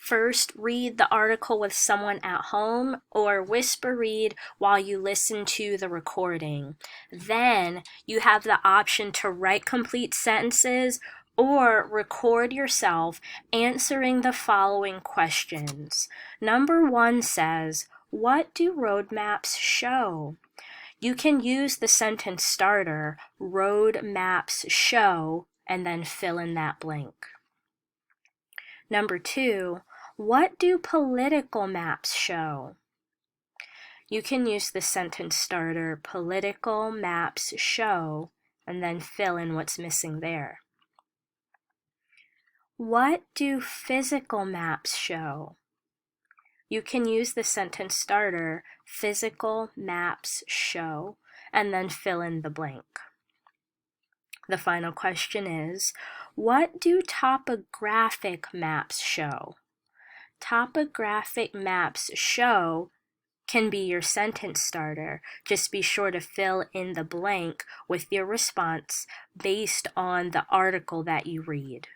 first read the article with someone at home or whisper read while you listen to the recording. Then you have the option to write complete sentences or record yourself answering the following questions. Number 1 says, what do roadmaps show? You can use the sentence starter, road maps show, and then fill in that blank. Number 2, what do political maps show? You can use the sentence starter, political maps show, and then fill in what's missing there. What do physical maps show? You can use the sentence starter, physical maps show, and then fill in the blank. The final question is, what do topographic maps show? Topographic maps show can be your sentence starter. Just be sure to fill in the blank with your response based on the article that you read.